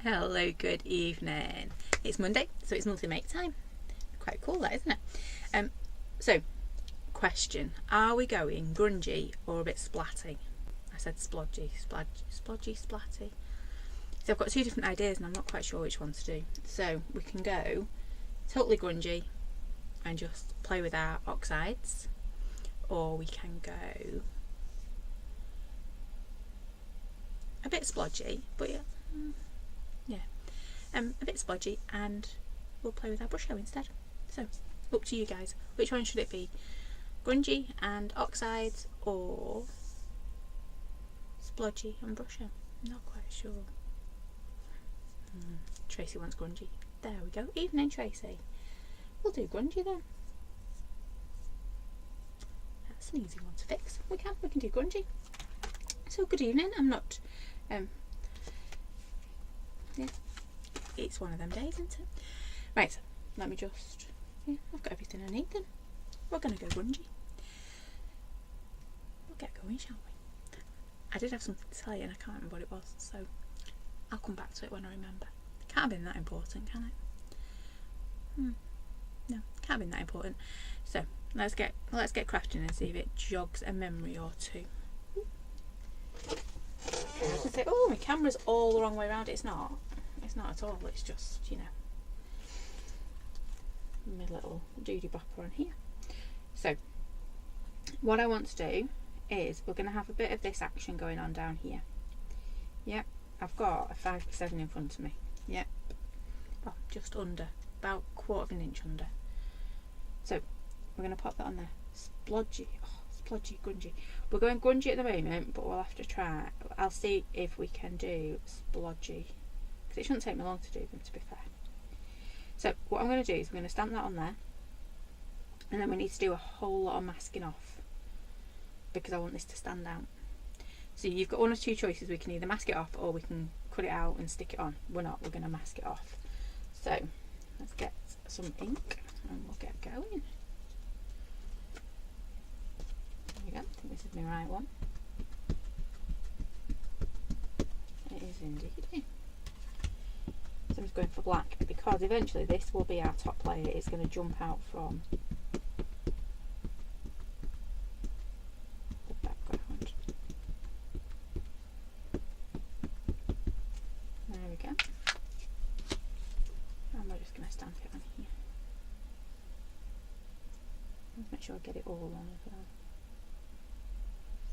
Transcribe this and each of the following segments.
Hello, good evening. It's Monday, so it's monthly make time. Quite cool, that, isn't it? So, question: are we going grungy or a bit splatty? I said splodgy, splodgy, splatty. So I've got two different ideas, and I'm not quite sure which one to do. So we can go totally grungy and just play with our oxides, or we can go a bit splodgy, but yeah. A bit splodgy, and we'll play with our brush show instead. So, up to you guys. Which one should it be? Grungy and oxides, or splodgy and brush show? Not quite sure. Tracy wants grungy. There we go. Evening, Tracy. We'll do grungy then. That's an easy one to fix. We can do grungy. So, good evening. I'm not. It's one of them days, isn't it? Right, let me just... Yeah, I've got everything I need then. We're going to go grungy. We'll get going, shall we? I did have something to tell you and I can't remember what it was, so I'll come back to it when I remember. It can't have been that important, can it? No, can't have been that important. So, let's get crafting and see if it jogs a memory or two. I was going to say, oh, my camera's all the wrong way around. It's not. It's not at all, it's just, my little doody bopper on here. So, what I want to do is we're going to have a bit of this action going on down here. Yep, I've got a 5x7 in front of me. Yep, well, just under, about 1/4 inch under. So, we're going to pop that on there. Splodgy, grungy. We're going grungy at the moment, but we'll have to try. I'll see if we can do splodgy. It shouldn't take me long to do them, to be fair. So what I'm going to do is I'm going to stamp that on there, and then we need to do a whole lot of masking off because I want this to stand out. So you've got one or two choices. We can either mask it off or we can cut it out and stick it on. We're going to mask it off. So let's get some ink and we'll get going. There we go. I think this is the right one. It is indeed. So I'm just going for black because eventually this will be our top layer. It's going to jump out from the background. There we go. And we're just going to stamp it on here. Let's make sure I get it all on as well.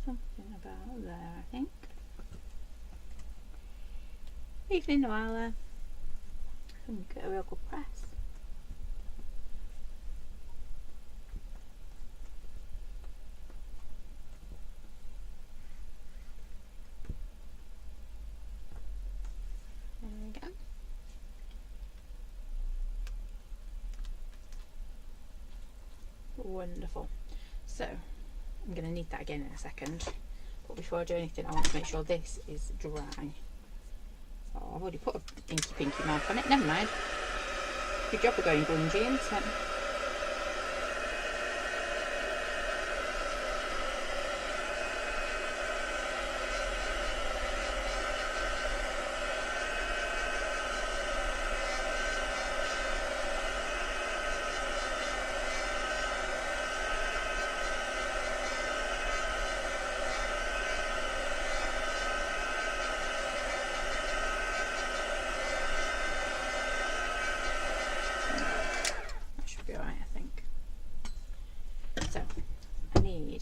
Something about there, I think. Evening, Noala. And get a real good press. There we go. Wonderful. So I'm going to need that again in a second, but before I do anything I want to make sure this is dry. Oh, I've already put an inky pinky mark on it. Never mind. Good job of going grungy, isn't it?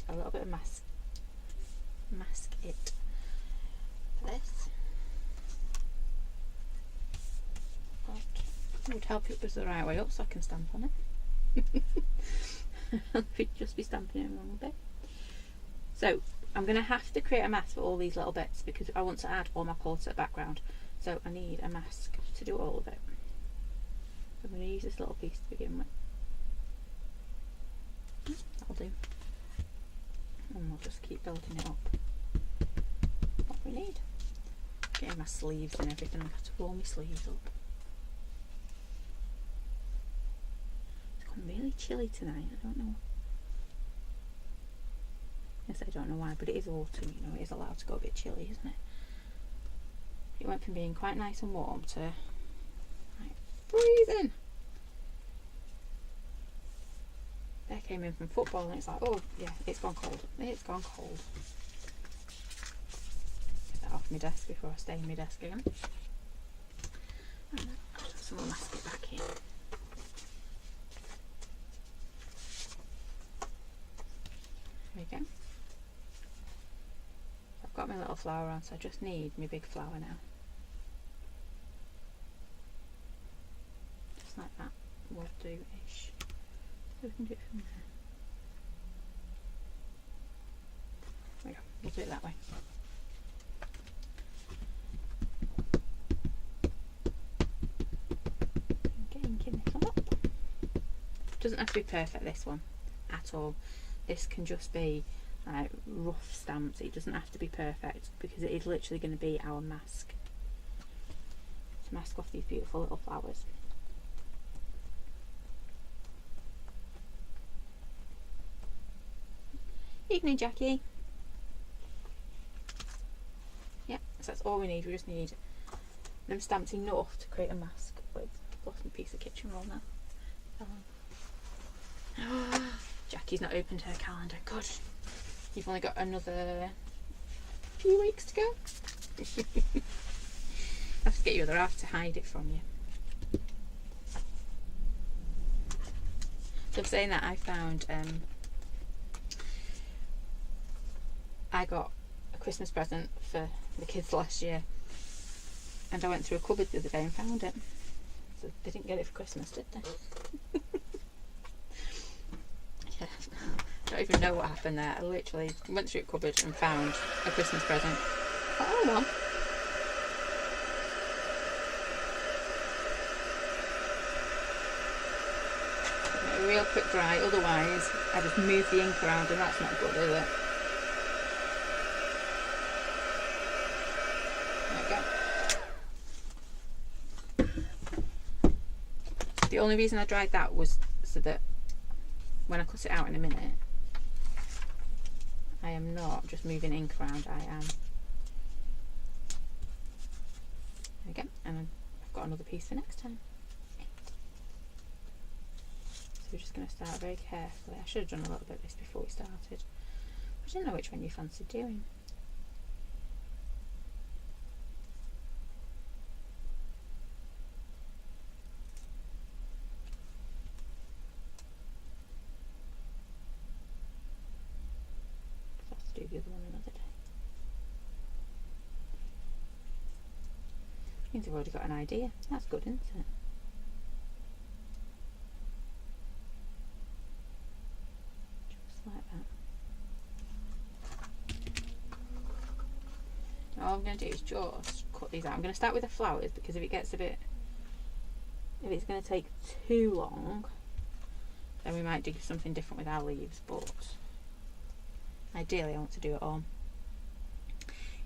A little bit of mask it for this. But it would help if it was the right way up so I can stamp on it. I'd just be stamping it wrong a bit. So I'm going to have to create a mask for all these little bits because I want to add all my colour to the background. So I need a mask to do all of it. So I'm going to use this little piece to begin with. That'll do. And we'll just keep building it up. What we need. Getting my sleeves and everything. I've got to roll my sleeves up. It's gone really chilly tonight. I don't know. Yes, I don't know why, but it is autumn, it is allowed to go a bit chilly, isn't it? it went from being quite nice and warm to like freezing. They came in from football and it's like, oh yeah, it's gone cold. It's gone cold. Get that off my desk before I stain my desk again. And then I'll just have some more mastic back here. There we go. I've got my little flower on, so I just need my big flower now. Just like that will do-ish. So we can do it from there. There we go. We'll do it that way. Inking this one up. Doesn't have to be perfect, this one, at all. This can just be like rough stamps. It doesn't have to be perfect because it is literally going to be our mask to mask off these beautiful little flowers. Evening, Jackie. Yeah, so that's all we need. We just need them stamped enough to create a mask. With lost a piece of kitchen roll now. Jackie's not opened her calendar. Good. You've only got another few weeks to go. I have to get your other half to hide it from you. So saying that, I found I got a Christmas present for the kids last year, and I went through a cupboard the other day and found it. So they didn't get it for Christmas, did they? Yeah. I don't even know what happened there. I literally went through a cupboard and found a Christmas present. Oh well. A real quick dry, otherwise I just move the ink around and that's not good, is it? There we go. The only reason I dried that was so that when I cut it out in a minute, I am not just moving ink around, I am. There we go, and I've got another piece for next time. So we're just going to start very carefully. I should have done a little bit of this before we started. I didn't know which one you fancied doing. Do the other one another day. Means I've already got an idea. That's good, isn't it? Just like that. All I'm going to do is just cut these out. I'm going to start with the flowers because if it's going to take too long, then we might do something different with our leaves, but ideally I want to do it all.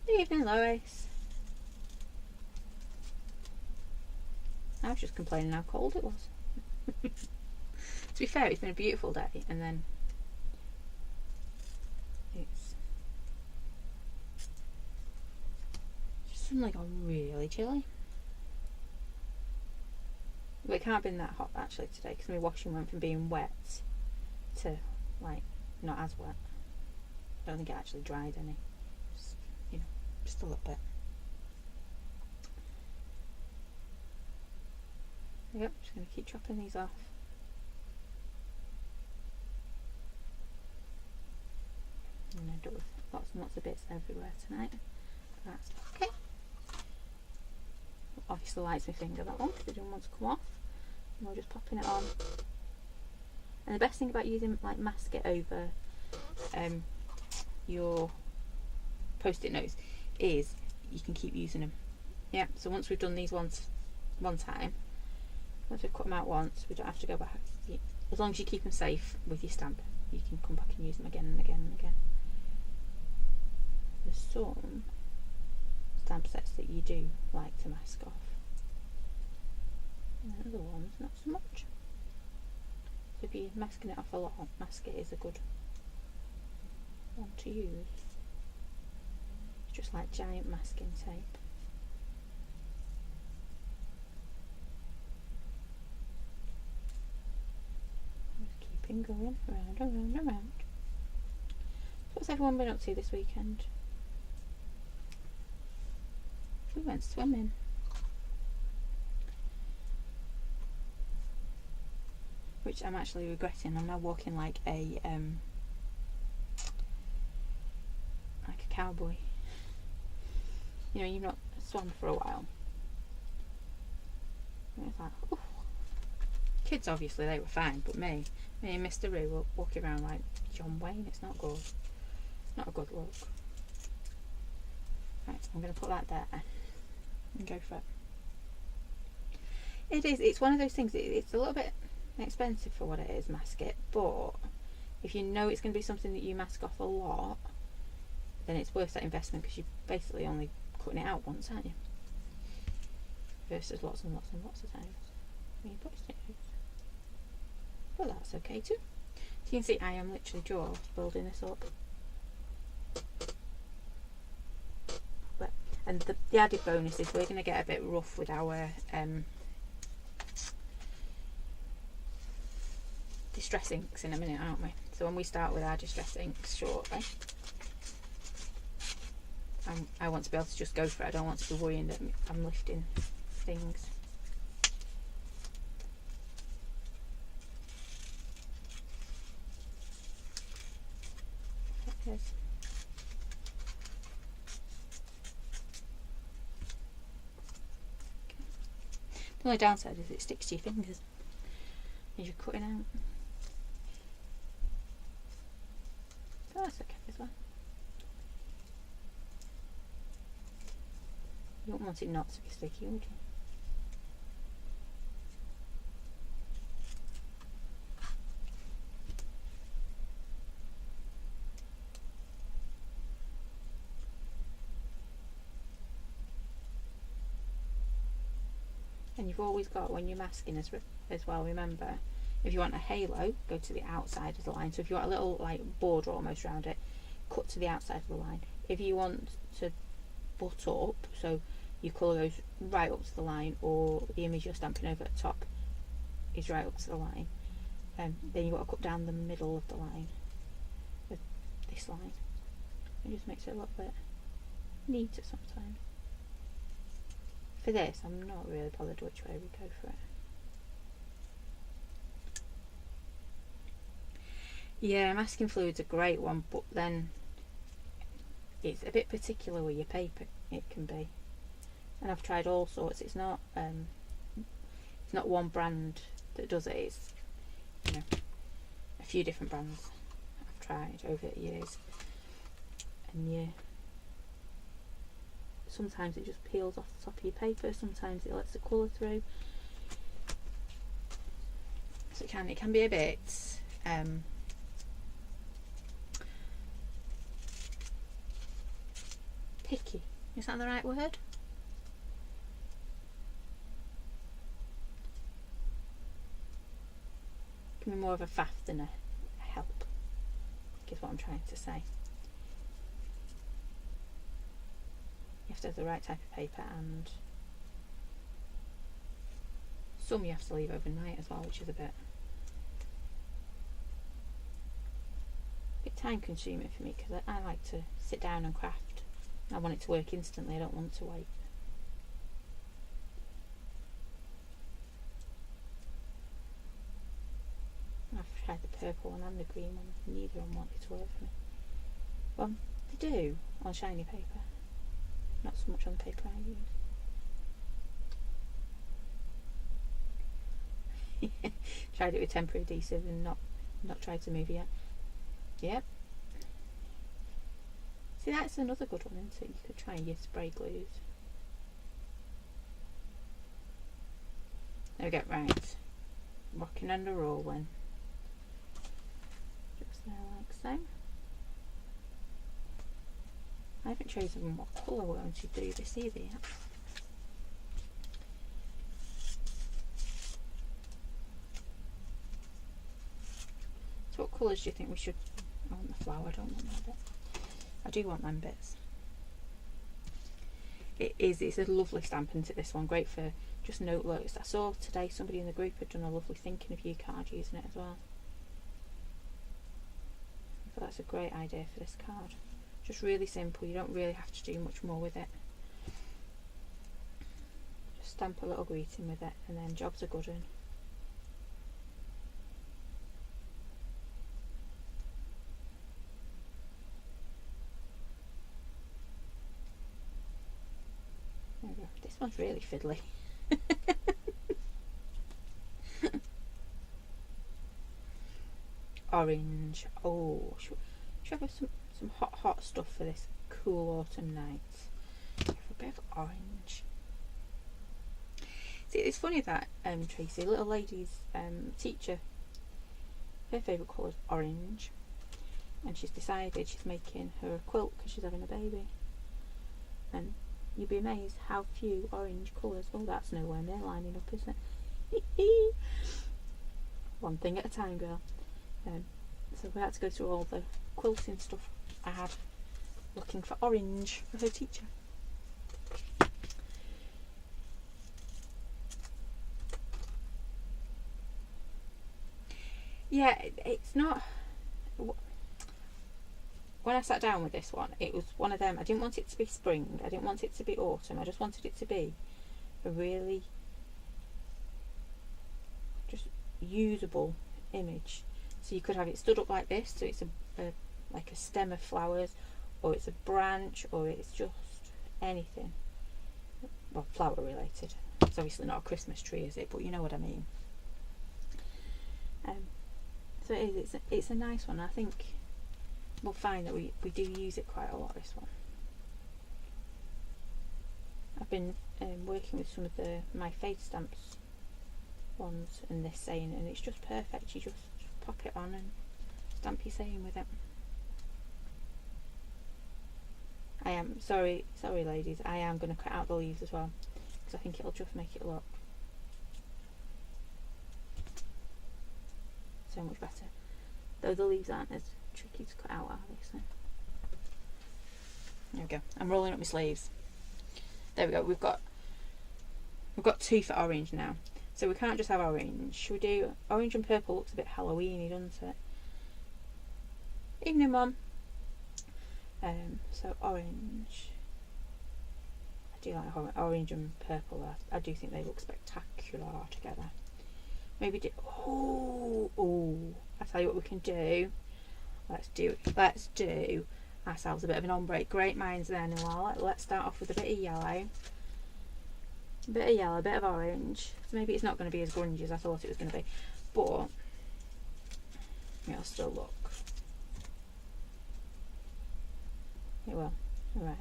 Good evening, Lois. I was just complaining how cold it was. To be fair, it's been a beautiful day and then it's just suddenly gone really chilly. But it can't have been that hot actually today because my washing went from being wet to like not as wet. I don't think it actually dried any. Just, just a little bit. Yep, just going to keep chopping these off. And end up with lots and lots of bits everywhere tonight. That's okay. Obviously lights my finger, that one, because I didn't want to come off. And we're just popping it on. And the best thing about using like masking over your post-it notes is you can keep using them. Yeah, so once we've done these one time, once we've cut them out once, we don't have to go back. As long as you keep them safe with your stamp, you can come back and use them again and again and again. There's some stamp sets that you do like to mask off, and other ones not so much. So if you're masking it off a lot, Mastic is a good one to use. It's just like giant masking tape. everything going round and round and round. So what's everyone been up to this weekend? We went swimming. Which I'm actually regretting. I'm now walking like a cowboy. You know, you've not swum for a while. And it's like, oof. Kids obviously they were fine, but me and Mr. Roo were walking around like John Wayne. It's not good. It's not a good look. Right, I'm going to put that there and go for it. It's one of those things, it's a little bit expensive for what it is, mask it, but if you know it's going to be something that you mask off a lot, then it's worth that investment, because you're basically only cutting it out once, aren't you? Versus lots and lots and lots of times. But that's okay too. So you can see I am literally just building this up. And the added bonus is we're going to get a bit rough with our distress inks in a minute, aren't we? So when we start with our distress inks shortly, I want to be able to just go for it. I don't want to be worrying that I'm lifting things. There it is. The only downside is it sticks to your fingers as you're cutting out. Oh, that's okay as well. You don't want it not to be sticky, would you? And you've always got, when you're masking as well, remember, if you want a halo, go to the outside of the line. So if you want a little like border almost around it, cut to the outside of the line. If you want to butt up, so your colour goes right up to the line, or the image you're stamping over at the top is right up to the line, then you've got to cut down the middle of the line with this line. It just makes it a little bit neater sometimes. For this, I'm not really bothered which way we go for it. Yeah, masking fluid's a great one, but then it's a bit particular with your paper. It can be, and I've tried all sorts. It's not one brand that does it. It's, you know, a few different brands I've tried over the years, and yeah. Sometimes it just peels off the top of your paper, sometimes it lets the colour through. So it can be a bit picky. Is that the right word? It can be more of a faff than a help, is what I'm trying to say. You have to have the right type of paper, and some you have to leave overnight as well, which is a bit time consuming for me, because I like to sit down and craft. I want it to work instantly, I don't want to wait. I've tried the purple one and the green one, neither of them wanted to work for me. Well, they do on shiny paper. Not so much on the paper I use. Tried it with temporary adhesive and not tried to move yet. Yep. See, that's another good one, isn't it? You could try your spray glues. There we go, right. Rocking and rolling. Just there like so. I haven't chosen what colour we're going to do this either yet. So what colours do you think we should... I want the flower, I don't want that bit. I do want them bits. It's a lovely stamp, isn't it, this one? Great for just note looks. I saw today somebody in the group had done a lovely thinking of you card using it as well. that's a great idea for this card. Just really simple, you don't really have to do much more with it. Just stamp a little greeting with it and then job's a good one. There we go. This one's really fiddly. Orange. Oh, should we have some hot stuff for this cool autumn night? Have a bit of orange. See, it's funny that Tracy, little lady's teacher, her favourite colour is orange, and she's decided she's making her a quilt because she's having a baby. And you'd be amazed how few orange colours. Oh, that's nowhere near lining up, is it? One thing at a time, girl. So we had to go through all the quilting stuff I had, looking for orange for her teacher. Yeah, it's not. When I sat down with this one, it was one of them. I didn't want it to be spring. I didn't want it to be autumn. I just wanted it to be a really just usable image. So you could have it stood up like this, so it's like a stem of flowers, or it's a branch, or it's just anything. Well, flower related. It's obviously not a Christmas tree, is it? But you know what I mean. So it's a nice one. I think we'll find that we do use it quite a lot, this one. I've been working with some of my Faith Stamps ones and this saying, and it's just perfect. You just pop it on and stamp your saying with it. I am sorry ladies, I am going to cut out the leaves as well, because I think it'll just make it look so much better. Though the leaves aren't as tricky to cut out, are they? So there we go. I'm rolling up my sleeves. There we go. We've got two for orange now. So we can't just have orange. Should we do orange and purple? Looks a bit Halloweeny, doesn't it? Evening, Mum. So orange. I do like orange and purple. I do think they look spectacular together. Maybe do. Oh! I tell you what we can do. Let's do ourselves a bit of an ombre. Great minds there, Noelle. Let's start off with a bit of yellow. A bit of yellow, a bit of orange. So maybe it's not going to be as grungy as I thought it was going to be, but it'll still look. It will. Right.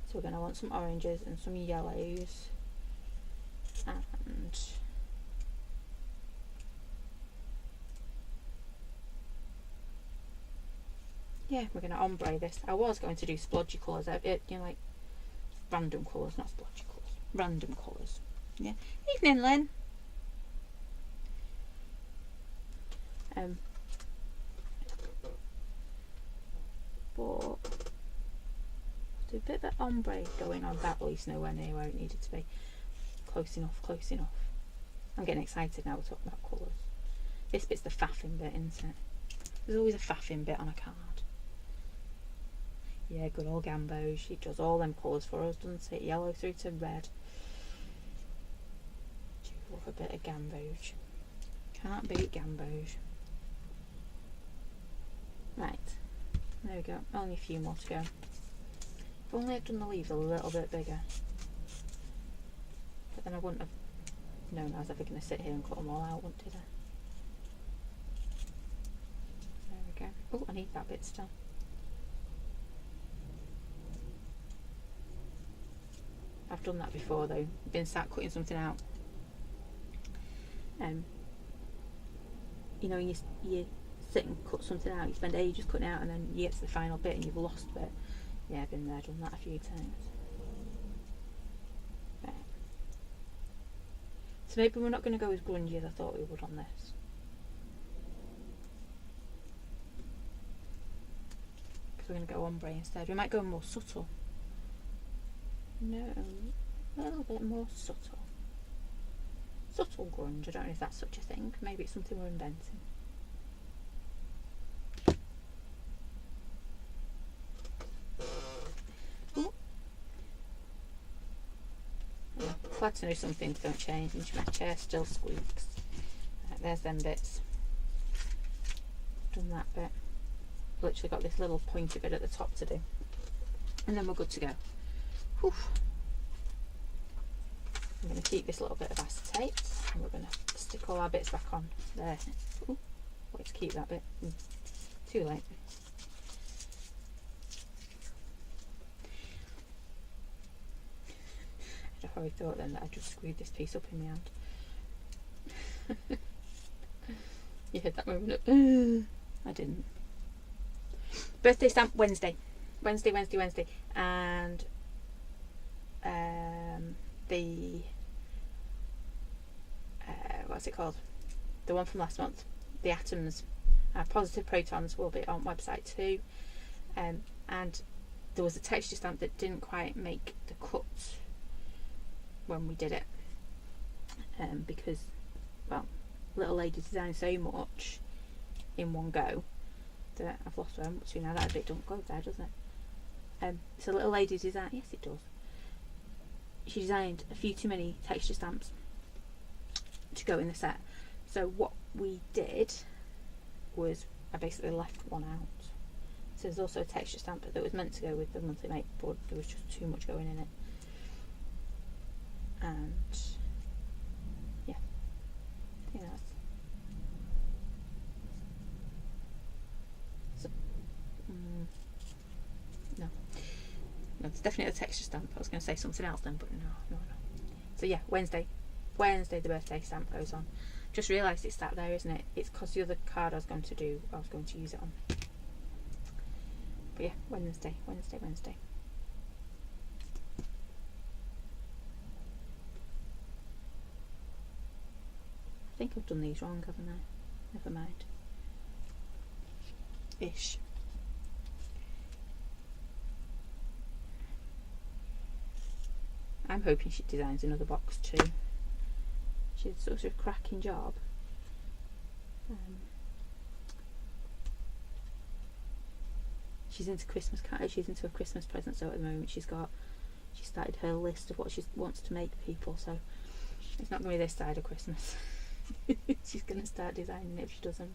So we're going to want some oranges and some yellows, and yeah, we're going to ombre this. I was going to do splodgy colours, you know, like random colours, not splodgy colours. Random colours. Yeah. Evening, Lynn. But do a bit of ombre going on. That leaves nowhere near where it needed to be. Close enough, close enough. I'm getting excited now we're talking about colours. This bit's the faffing bit, isn't it? There's always a faffing bit on a card. Yeah, good old Gamboge. She does all them colours for us, doesn't it? Yellow through to red. Do love a bit of Gamboge. Can't beat Gamboge. Right. There we go. Only a few more to go. If only I'd done the leaves a little bit bigger. But then I wouldn't have known I was ever going to sit here and cut them all out, wouldn't I? There we go. Oh, I need that bit still. I've done that before though. Been sat cutting something out. You know, you sit and cut something out, you spend ages cutting out, and then you get to the final bit and you've lost it. Yeah, I've been there, done that a few times. Right. So maybe we're not going to go as grungy as I thought we would on this. Because we're going to go ombre instead. We might go more subtle. No, a little bit more subtle. Subtle grunge, I don't know if that's such a thing. Maybe it's something we're inventing. glad to know some things don't change. And my chair still squeaks. Right, there's them bits. Done that bit. Literally got this little pointy bit at the top to do. And then we're good to go. Whew. I'm going to keep this little bit of acetate and we're going to stick all our bits back on there. Ooh, wait to keep that bit. Too late. I'd already thought then that I just screwed this piece up in my hand. You heard that moment of, I didn't. Birthday stamp Wednesday. Wednesday. And the what's it called? The one from last month. The atoms, positive protons will be on website too. And there was a texture stamp that didn't quite make the cut when we did it. Because, well, Little Lady designed so much in one go that I've lost where I'm up to now. That bit don't go there, doesn't it? So Little Lady designed, yes it does. She designed a few too many texture stamps to go in the set. So what we did was I basically left one out. So there's also a texture stamp that was meant to go with the monthly make, but there was just too much going in it. And yeah, I think that's so, no, it's definitely a texture stamp. I was going to say something else then, but no. So yeah, Wednesday the birthday stamp goes on. Just realised it's that there, isn't it? It's because the other card I was going to use it on. But yeah, Wednesday. I think I've done these wrong, haven't I? Never mind. Ish. I'm hoping she designs another box too. She did such a cracking job. She's into Christmas cards. She's into a Christmas present. So at the moment, she started her list of what she wants to make people. So it's not going to be this side of Christmas. She's going to start designing it if she doesn't.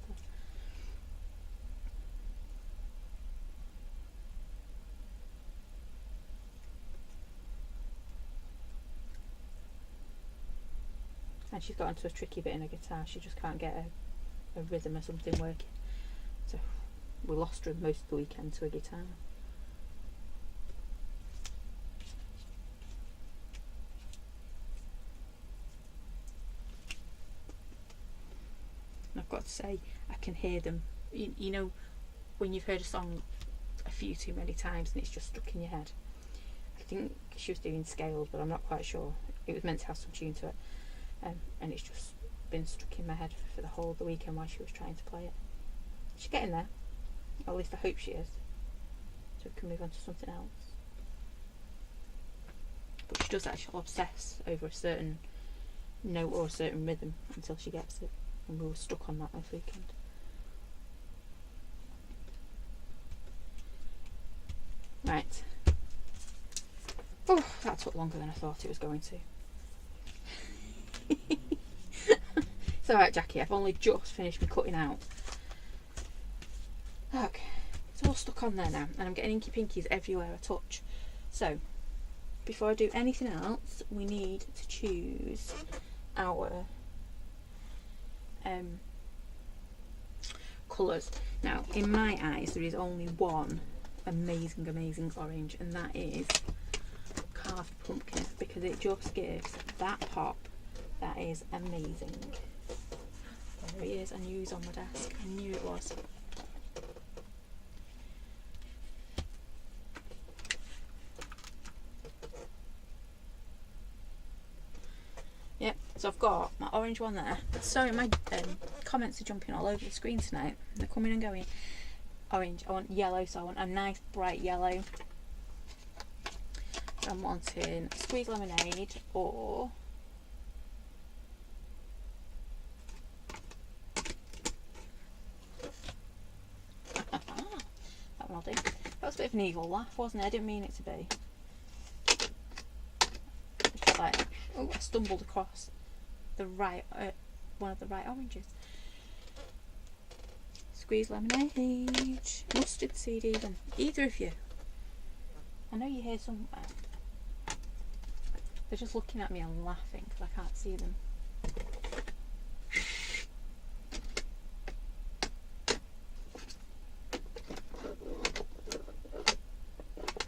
And she's got onto a tricky bit in her guitar. She just can't get a rhythm or something working. So we lost her most of the weekend to a guitar. And I've got to say, I can hear them. You know, when you've heard a song a few too many times and it's just stuck in your head. I think she was doing scales, but I'm not quite sure. It was meant to have some tune to it. And it's just been stuck in my head for the whole of the weekend while she was trying to play it. She's getting there. Or at least I hope she is. So we can move on to something else. But she does actually obsess over a certain note or a certain rhythm until she gets it. And we were stuck on that this weekend. Right. Oh, that took longer than I thought it was going to. It's alright, Jackie, I've only just finished me cutting out. Look, it's all stuck on there now, and I'm getting inky pinkies everywhere I touch. So, before I do anything else, we need to choose our colours. Now, in my eyes, there is only one amazing orange, and that is Carved Pumpkin, because it just gives that pop. That is amazing. There he is. I knew he was on my desk. I knew it was. Yep, so I've got my orange one there. Sorry, my comments are jumping all over the screen tonight. They're coming and going. Orange. I want yellow, so I want a nice bright yellow. I'm wanting Squeeze Lemonade or that one will do. That was a bit of an evil laugh, wasn't it? I didn't mean it to be. Just like Oh, I stumbled across the right, one of the right oranges. Squeeze lemonade, mustard seed even. Either of you. I know you're here somewhere. They're just looking at me and laughing because I can't see them.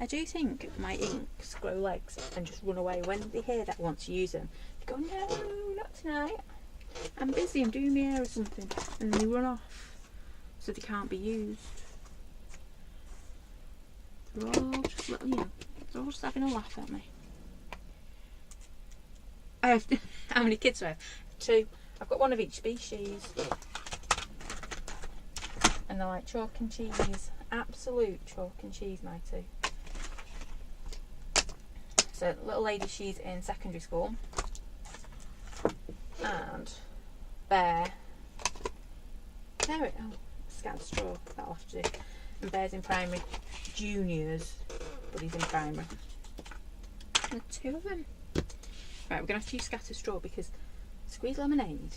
I do think my inks grow legs and just run away. When they hear that I want to use them, they go, no, not tonight. I'm busy, I'm doing my hair or something. And then they run off so they can't be used. They're all just little, they're all just having a laugh at me. I have, how many kids do I have? 2. I've got one of each species. And they're like chalk and cheese. Absolute chalk and cheese, my 2. So little lady, she's in secondary school, and Bear, scattered straw, that'll have to do. And Bear's in primary juniors, but he's in primary. The 2 of them. Right, we're gonna have to use scattered straw because Squeeze Lemonade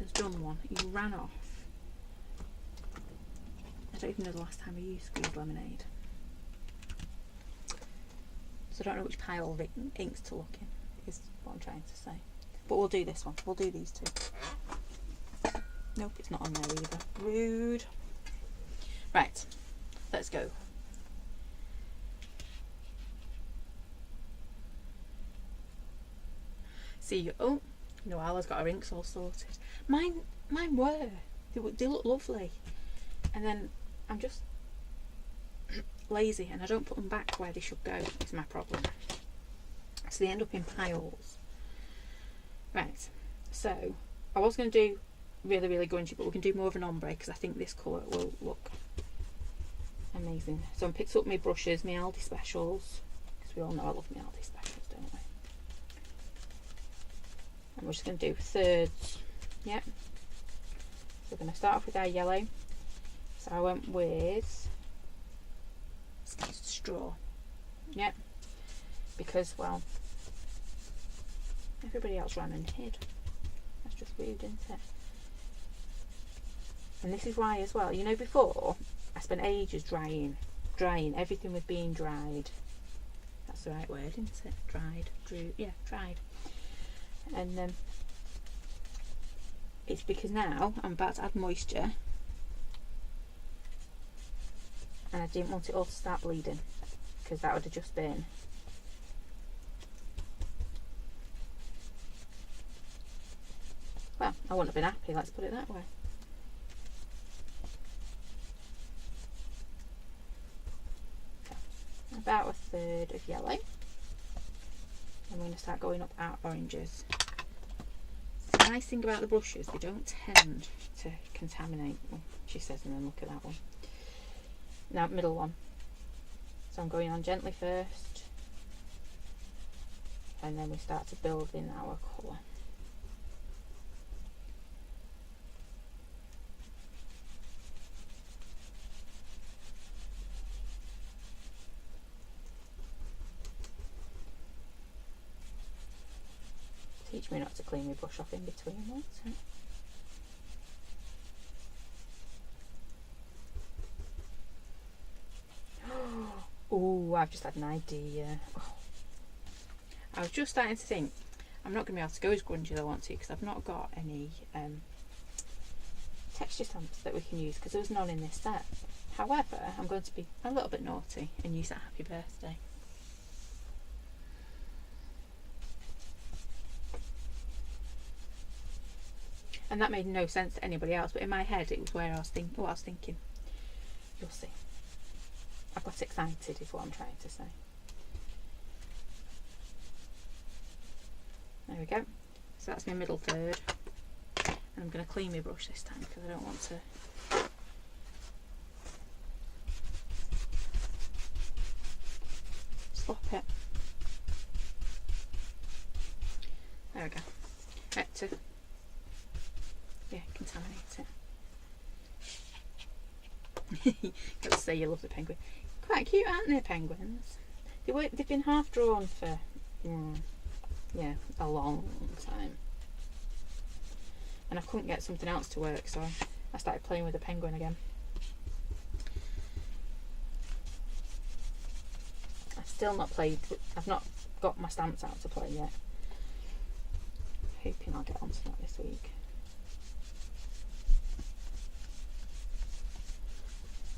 has done one. He ran off. I don't even know the last time I used Squeeze Lemonade. I don't know which pile of inks to look in, is what I'm trying to say. But we'll do this one. We'll do these 2. Nope, it's not on there either. Rude. Right, let's go. See, oh, Noella's got her inks all sorted. Mine were. They look lovely. And then I'm just lazy and I don't put them back where they should go, is my problem. So they end up in piles. Right, so I was going to do really, really grungy, but we can do more of an ombre because I think this colour will look amazing. So I picked up my brushes, my Aldi Specials, because we all know I love my Aldi Specials, don't we? And we're just going to do thirds. Yep. So we're going to start off with our yellow. So I went with straw. Yep. Because, well, everybody else ran and hid. That's just weird, isn't it? And this is why as well, you know, before I spent ages drying. Everything was being dried. That's the right word, isn't it? Dried. Dried. And it's because now I'm about to add moisture and I didn't want it all to start bleeding because that would have just been well, I wouldn't have been happy, let's put it that way. So, about a third of yellow. I'm going to start going up our oranges. The nice thing about the brushes, they don't tend to contaminate, well, she says, and then look at that one. Now middle one. So I'm going on gently first, and then we start to build in our colour. Teach me not to clean my brush off in between, won't it? Oh, I've just had an idea. Oh. I was just starting to think, I'm not going to be able to go as grungy as I want to because I've not got any texture stamps that we can use because there's none in this set. However, I'm going to be a little bit naughty and use that happy birthday. And that made no sense to anybody else, but in my head it was where I was thinking. You'll see. I've got excited is what I'm trying to say. There we go. So that's my middle third. And I'm going to clean my brush this time because I don't want to slop it. There we go. Right, to contaminate it. Got to say you love the penguin. Quite cute, aren't they, penguins? They've been half drawn for yeah, a long time. And I couldn't get something else to work, so I started playing with the penguin again. I've still not played, I've not got my stamps out to play yet. Hoping I'll get onto that this week.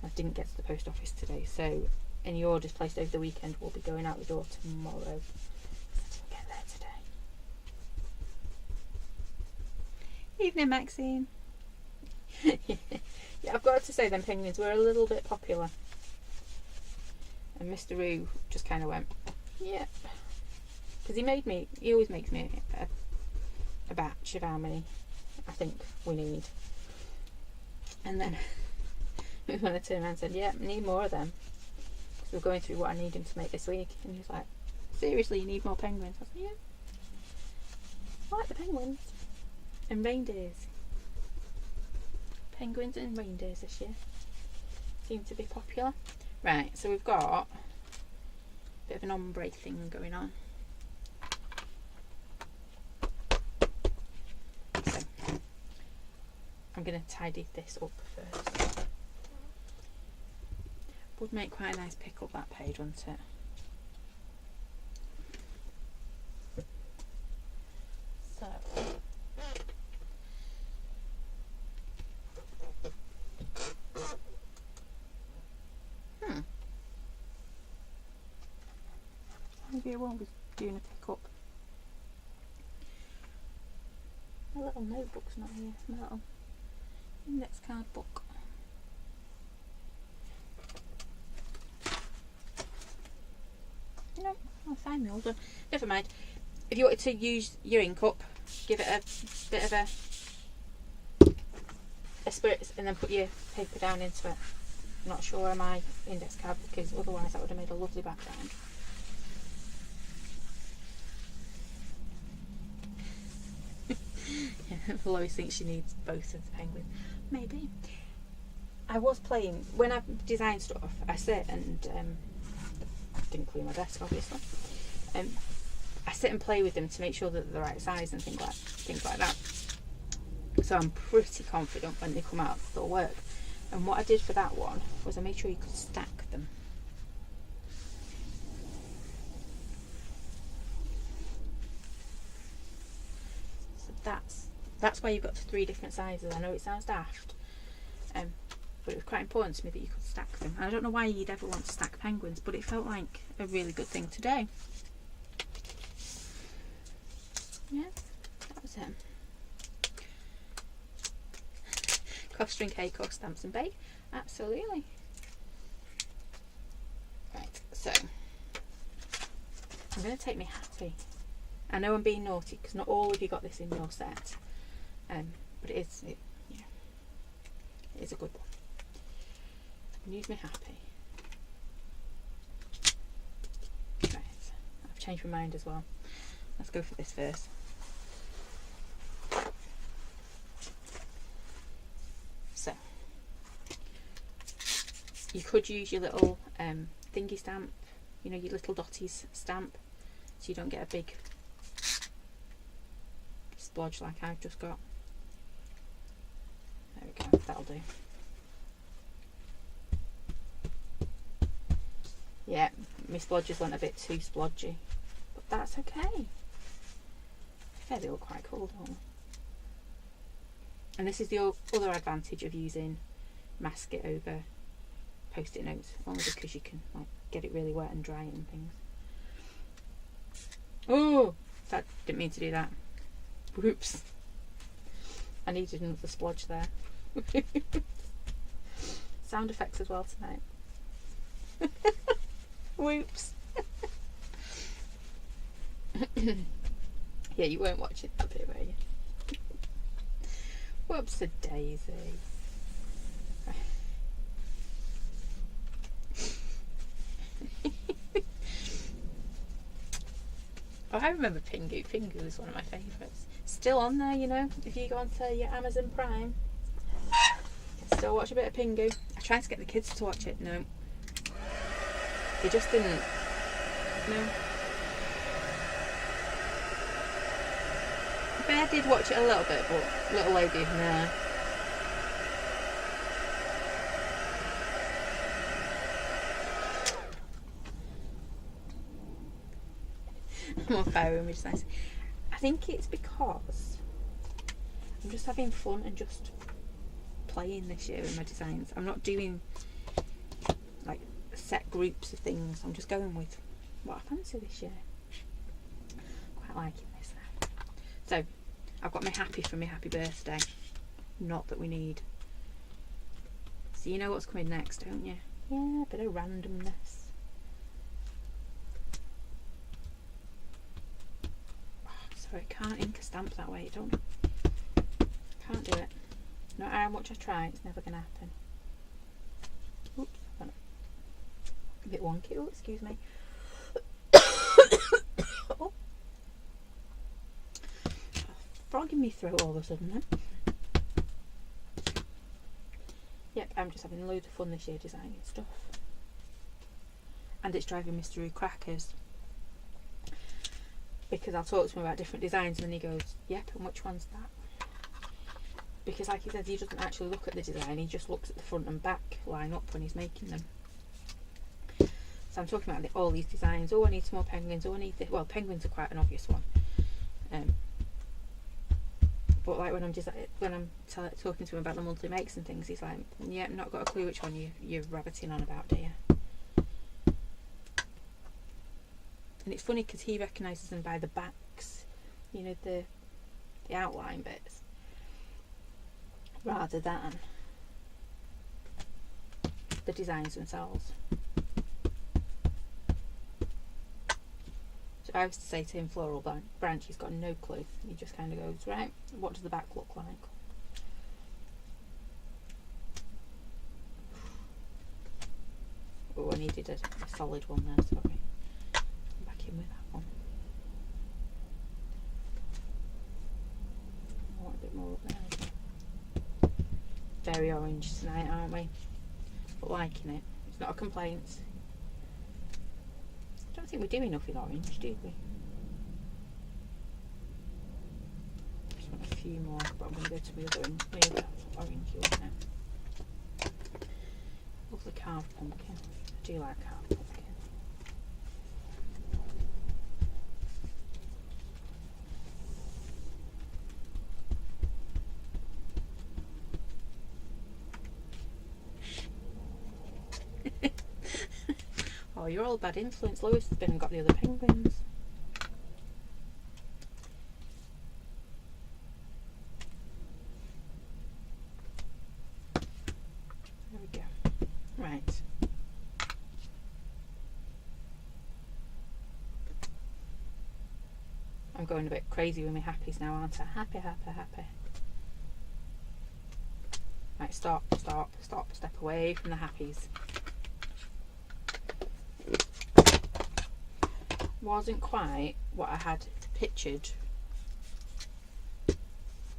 I didn't get to the post office today, so any orders placed over the weekend will be going out the door tomorrow. I didn't get there today. Evening, Maxine. Yeah, I've got to say them penguins were a little bit popular. And Mr. Roo just kind of went, yeah. Because he always makes me a batch of how many I think we need. And then when I turned around and said, yeah, I need more of them. Because we're going through what I need him to make this week. And he was like, seriously, you need more penguins? I said, yeah. I like the penguins. And reindeers. Penguins and reindeers this year seem to be popular. Right, so we've got a bit of an ombre thing going on. So I'm going to tidy this up first. Would make quite a nice pick up, that page, wouldn't it? So maybe I won't be doing a pick up. My little notebook's not here. My little index card book. No, I'll find the old one. Never mind. If you wanted to use your ink cup, give it a bit of a spritz and then put your paper down into it. I'm not sure where my index card book is, otherwise that would have made a lovely background. Yeah, Lois thinks she needs both of the penguins. Maybe. I was playing, when I design stuff, I sit and didn't clean my desk obviously. I sit and play with them to make sure that they're the right size and things like that. So I'm pretty confident when they come out they'll work. And what I did for that one was I made sure you could stack them. So that's why you've got 3 different sizes. I know it sounds daft, but it was quite important to me that you could stack them. And I don't know why you'd ever want to stack penguins, but it felt like a really good thing to do. Yeah, that was it. Cough, string cake or stamps and bake? Absolutely. Right, so I'm going to take me happy. I know I'm being naughty because not all of you got this in your set, but it is a good one. Use me happy. Right, I've changed my mind as well. Let's go for this first. So you could use your little thingy stamp, you know, your little dotties stamp, so you don't get a big splodge like I've just got. There we go, that'll do. Yeah, my splodges went a bit too splodgy, but that's okay. They look quite cool, don't they? And this is the other advantage of using Masket over post-it notes, only because you can like get it really wet and dry and things. Oh, that didn't mean to do that. Whoops. I needed another splodge there. Sound effects as well tonight. Whoops. Yeah, you weren't watching that bit, were you? Whoops a daisy. Oh, I remember Pingu. Pingu was one of my favourites. Still on there, you know. If you go onto your Amazon Prime, you can still watch a bit of Pingu. I tried to get the kids to watch it. No. They just didn't. No. Bear did watch it a little bit, but little lady, no. I'm on fire, which is nice. I think it's because I'm just having fun and just playing this year with my designs. I'm not doing like set groups of things. I'm just going with what I fancy this year. Quite liking this now. So I've got my happy for my happy birthday. Not that we need. So you know what's coming next, don't you? Yeah, a bit of randomness. I can't ink a stamp that way. Can't do it. No matter how much I try, it's never going to happen. Oops, a bit wonky. Oh, excuse me. Oh. Frog in me throat all of a sudden then. Yep, I'm just having loads of fun this year designing stuff. And it's driving me through crackers. Because I'll talk to him about different designs and then he goes, yep, and which one's that? Because like he says, he doesn't actually look at the design, he just looks at the front and back line up when he's making them. So I'm talking about all these designs. Oh, I need some more penguins. Oh, I need this. Well, penguins are quite an obvious one. But like when I'm talking to him about the monthly makes and things, he's like, yeah, not got a clue which one you're rabbiting on about, do you? And it's funny because he recognises them by the backs, you know, the outline bits, rather than the designs themselves. So I was to say to him floral branch, he's got no clue. He just kind of goes, right, what does the back look like? Oh, I needed a solid one there, sorry. With that one. I want a bit more up there. Very orange tonight, aren't we? But liking it. It's not a complaint. I don't think we do enough with orange, do we? Just want a few more, but I'm going to go to my other orange one now. Lovely carved pumpkin. I do like carved pumpkin. Oh, you're all bad influence. Lewis has been and got the other penguins. There we go. Right. I'm going a bit crazy with my happies now, aren't I? Happy, happy, happy. Right, stop, step away from the happies. Wasn't quite what I had pictured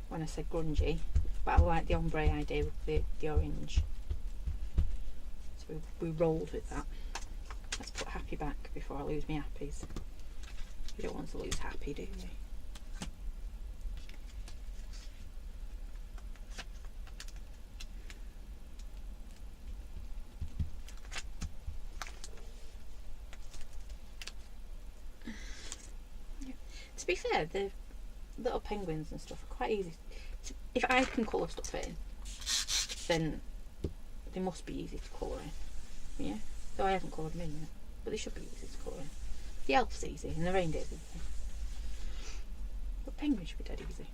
when I said grungy, but I like the ombre idea with the orange. So we rolled with that. Let's put happy back before I lose my happies. You don't want to lose happy, do you? To be fair, the little penguins and stuff are quite easy. If I can colour stuff in, then they must be easy to colour in. Yeah? Though I haven't coloured them in yet. But they should be easy to colour in. The elf's easy and the reindeer's easy. But penguins should be dead easy.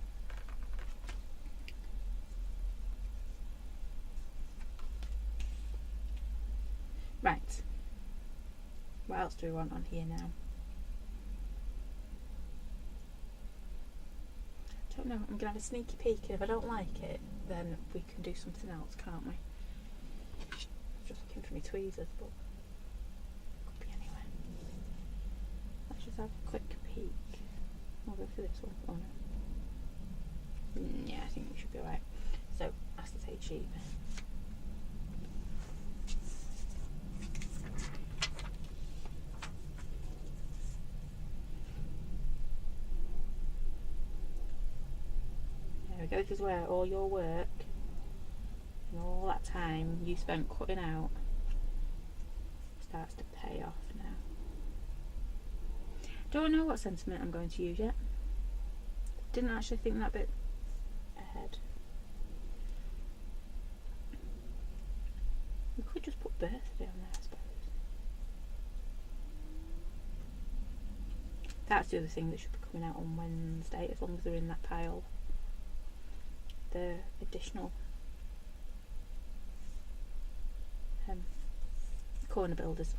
Right. What else do we want on here now? I don't know, I'm going to have a sneaky peek, and if I don't like it, then we can do something else, can't we? Just looking for my tweezers, but could be anywhere. Let's just have a quick peek. I'll go for this one. Oh no. Yeah, I think we should be alright. So, acetate sheet. go, this is where all your work and all that time you spent cutting out starts to pay off now. Don't know what sentiment I'm going to use yet. Didn't actually think that bit ahead. We could just put birthday on there, I suppose. That's the other thing that should be coming out on Wednesday, as long as they're in that pile. The additional corner builders.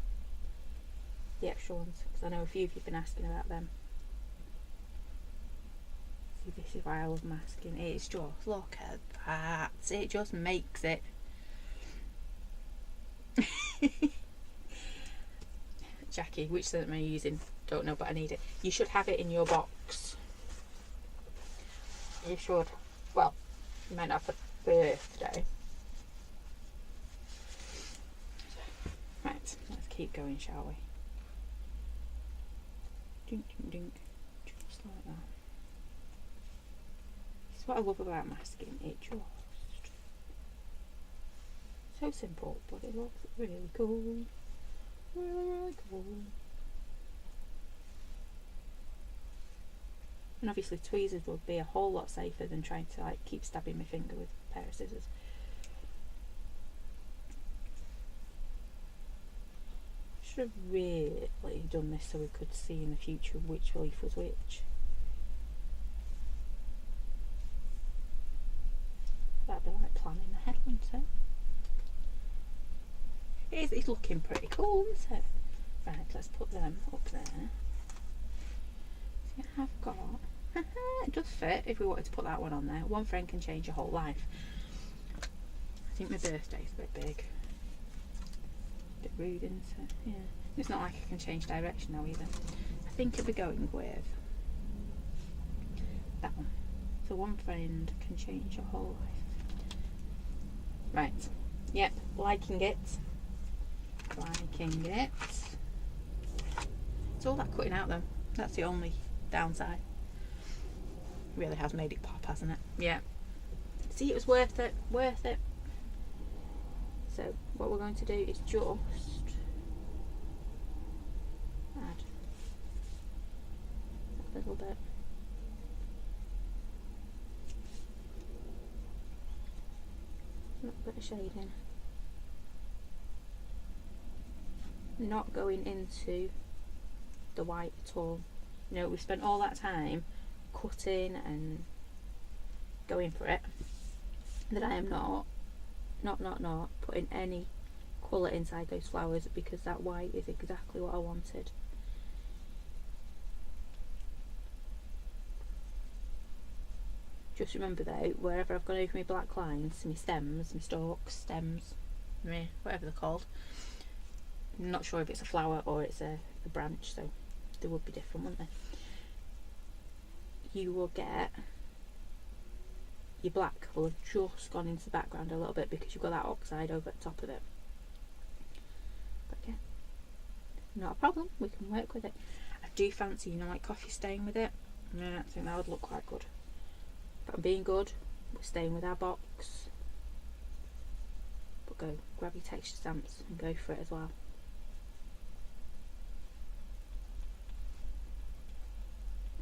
The extra ones, because I know a few of you have been asking about them. See, this is why I love masking. It's just, look at that. It just makes it. Jackie, which scent am I using? Don't know, but I need it. You should have it in your box. You should. Well, you might not for birthday. Right, let's keep going, shall we? Dink, dink, dink. Just like that. This is what I love about masking. It just so simple, but it looks really cool. Really cool. And obviously tweezers would be a whole lot safer than trying to like keep stabbing my finger with a pair of scissors. Should have really done this so we could see in the future which leaf was which. That'd be like planning ahead, wouldn't it? It's looking pretty cool, isn't it? Right, let's put them up there. See, I've got... it does fit if we wanted to put that one on there. One friend can change your whole life. I think my birthday's a bit big. A bit rude, isn't it? Yeah. It's not like I can change direction now either. I think I'll be going with that one. So one friend can change your whole life. Right. Yep, liking it. Liking it. It's all that cutting out though. That's the only downside. Really has made it pop, hasn't it? Yeah. See, it was worth it. Worth it. So what we're going to do is just add a little bit. A little bit of shading. Not going into the white at all. You know, we've spent all that time cutting and going for it, that I am not putting any colour inside those flowers, because that white is exactly what I wanted. Just remember though, wherever I've gone over my black lines, my stems, my stalks, stems, whatever they're called, I'm not sure if it's a flower or it's a branch, so they would be different, wouldn't they? You will get your black will have just gone into the background a little bit because you've got that oxide over the top of it. But yeah, not a problem, we can work with it. I do fancy, you know, like coffee stain with it. Yeah, I think that would look quite good. But I'm being good, we're staying with our box. But go grab your texture stamps and go for it as well.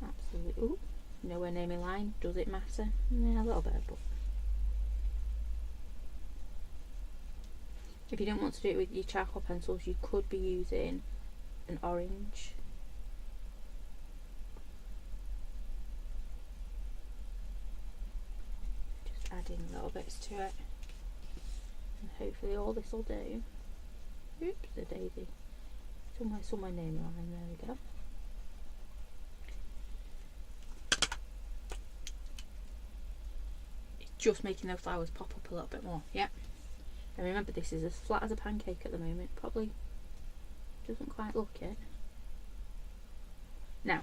Absolutely. Ooh, nowhere near my line. Does it matter? Yeah, a little bit, but if you don't want to do it with your charcoal pencils, you could be using an orange. Just adding little bits to it, and hopefully all this will do. Oops, a daisy. Somewhere near my line. There we go. Just making those flowers pop up a little bit more. Yep. And remember, this is as flat as a pancake at the moment. Probably doesn't quite look it. Now,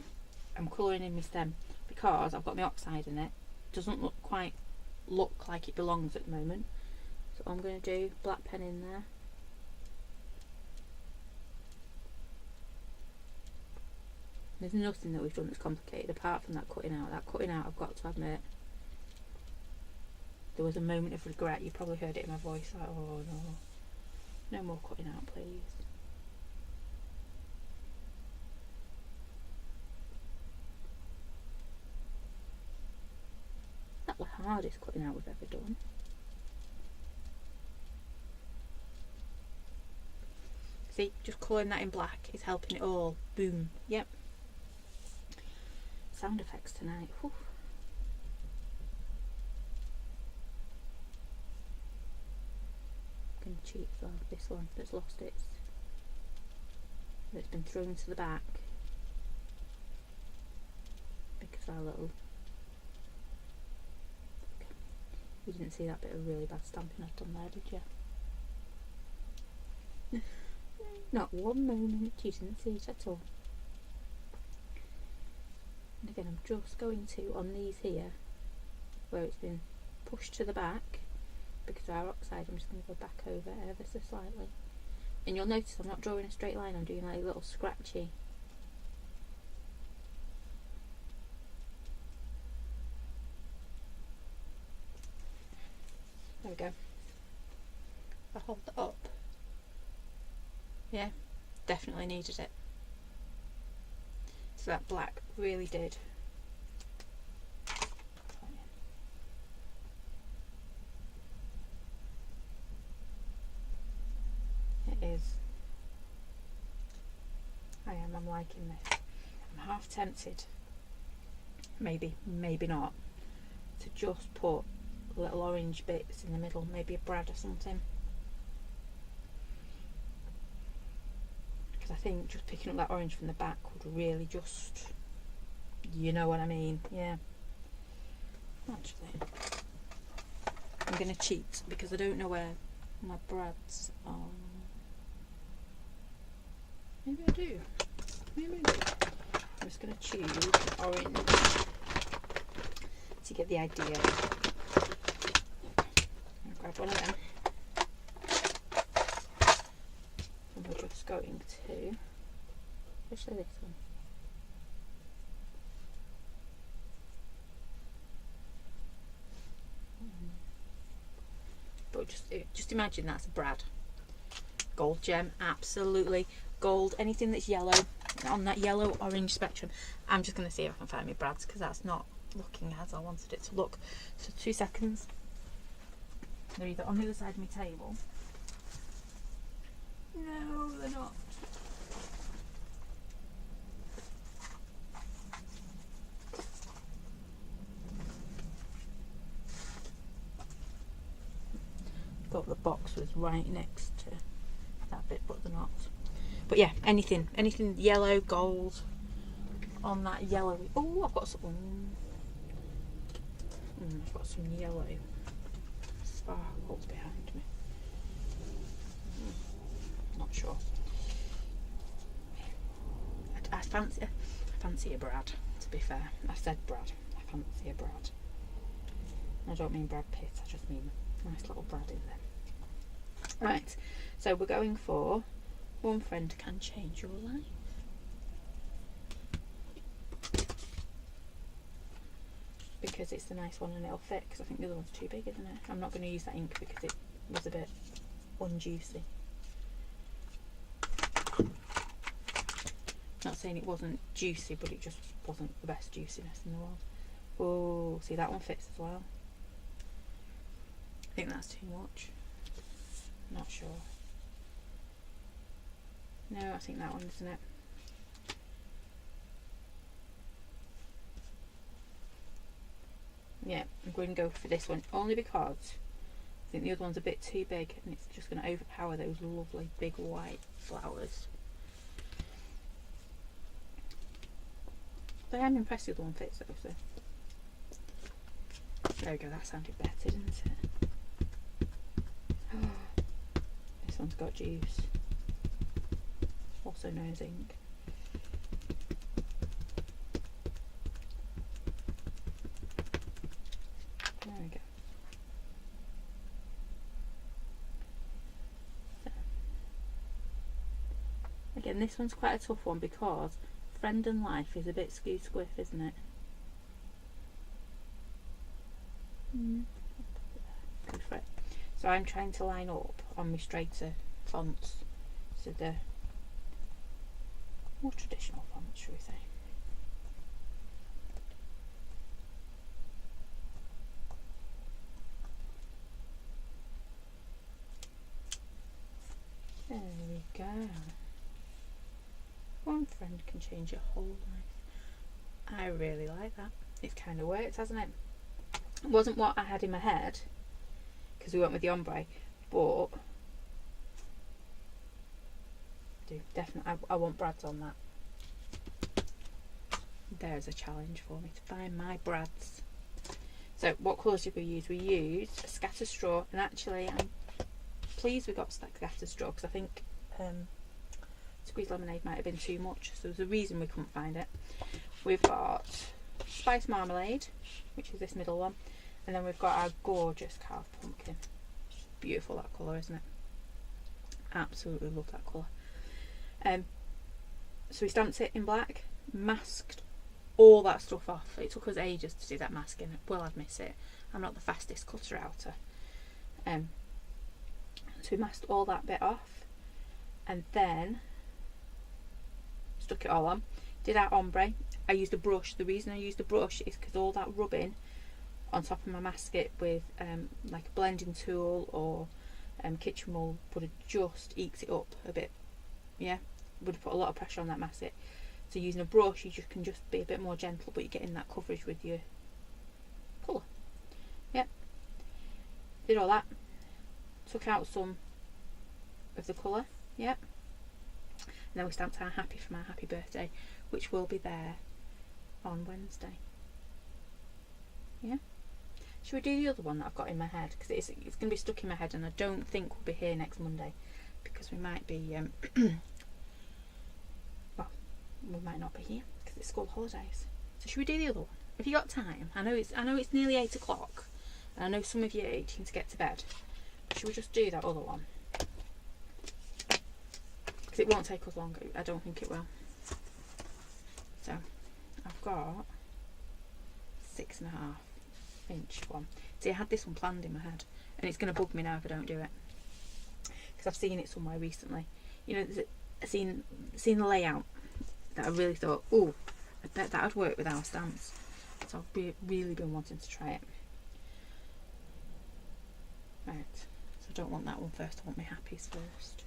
I'm colouring in my stem because I've got my oxide in it. Doesn't quite look like it belongs at the moment. So I'm going to do black pen in there. There's nothing that we've done that's complicated apart from that cutting out. That cutting out, I've got to admit, there was a moment of regret. You probably heard it in my voice, like, oh no, no more cutting out, please. Not the hardest cutting out we've ever done. See, just colouring that in black is helping it all. Boom. Yep. Sound effects tonight. Whew. I'm going to cheat as well. This one that's lost its, that's been thrown to the back because our little, you didn't see that bit of really bad stamping I've done there, did you? Not one moment you didn't see it at all. And again, I'm just going to, on these here, where it's been pushed to the back, because of our oxide, I'm just going to go back over ever so slightly. And you'll notice I'm not drawing a straight line, I'm doing like a little scratchy. There we go. If I hold that up. Yeah, definitely needed it. So that black really did. It is. I'm liking this. I'm half tempted, maybe not, to just put little orange bits in the middle, maybe a brad or something. I think just picking up that orange from the back would really just, you know what I mean, yeah. Actually, I'm going to cheat because I don't know where my brads are. Maybe I do. Maybe I do. I'm just going to choose orange to get the idea. I'll grab one of them. And we're just going to, especially this one. But just imagine that's a brad. Gold gem, absolutely. Gold, anything that's yellow, on that yellow orange spectrum. I'm just going to see if I can find my brads because that's not looking as I wanted it to look. So 2 seconds. They're either on the other side of my table. No, they're not. Thought the box was right next to that bit, but they're not. But yeah, anything yellow, gold, on that yellowy. Oh, I've got some. I've got some yellow sparkles behind me. Not sure. I fancy a brad. To be fair, I said brad. I fancy a brad. I don't mean Brad Pitt. I just mean a nice little brad in there. Right. So we're going for One Friend Can Change Your Life. Because it's the nice one and it'll fit, because I think the other one's too big, isn't it? I'm not going to use that ink because it was a bit unjuicy. Not saying it wasn't juicy, but it just wasn't the best juiciness in the world. Oh, see, that one fits as well. I think that's too much. Not sure. No, I think that one, isn't it? Yeah, I'm going to go for this one only because I think the other one's a bit too big and it's just going to overpower those lovely big white flowers. But I'm impressed the other one fits though, so. There we go, that sounded better, didn't it? Oh, this one's got juice. Also known as ink. There we go. So. Again, this one's quite a tough one because Friend and Life is a bit squiff, isn't it? So I'm trying to line up on my straighter fonts, so the more traditional fonts, shall we say. There we go. One friend can change your whole life. I really like that. It's kind of worked, hasn't it? It wasn't what I had in my head, because we went with the ombre, but definitely I want brads on that. There's a challenge for me to find my brads. So what colours did we use? We used a scatter straw, and actually I'm pleased we got scatter straw, because I think squeezed lemonade might have been too much, so there's a reason we couldn't find it. We've got spice marmalade, which is this middle one, and then we've got our gorgeous carved pumpkin. Beautiful, that colour, isn't it? Absolutely love that colour. So we stamped it in black, masked all that stuff off. It took us ages to do that masking, we'll admit it. I'm not the fastest cutter outer. So we masked all that bit off, and then stuck it all on. Did our ombre. I used a brush. The reason I used a brush is because all that rubbing on top of my masket with like a blending tool or kitchen roll would have just eked it up a bit. Yeah, would have put a lot of pressure on that masket. So using a brush, you just can just be a bit more gentle, but you're getting that coverage with your colour. Yep. Did all that. Took out some of the colour. Yep. And then we stamped our happy from our happy birthday, which will be there on Wednesday. Yeah. Should we do the other one that I've got in my head? Because it's going to be stuck in my head, and I don't think we'll be here next Monday, because we might be well, we might not be here because it's school holidays. So should we do the other one? Have you got time? I know it's nearly 8 o'clock, and I know some of you are itching to get to bed. But should we just do that other one? Because it won't take us long. I don't think it will. So I've got 6.5 inch one. See, I had this one planned in my head, and it's going to bug me now if I don't do it, because I've seen it somewhere recently. You know, seen the layout that I really thought, oh, I bet that would work with our stamps. So I've really been wanting to try it. Right, so I don't want that one first. I want my happies first.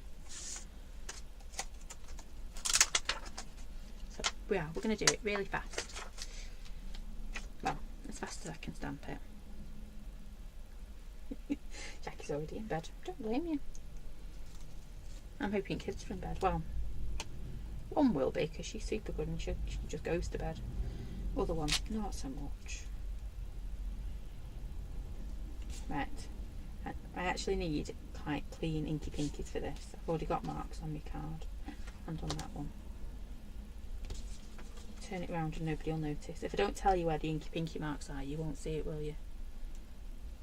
So we're going to do it really fast. Well, as fast as I can stamp it. Jackie's already in bed. Don't blame you. I'm hoping kids are in bed. Well, one will be, because she's super good and she just goes to bed. Other one, not so much. Right. I actually need quite clean inky pinkies for this. I've already got marks on my card and on that one. Turn it around and nobody will notice. If I don't tell you where the inky pinky marks are, you won't see it, will you?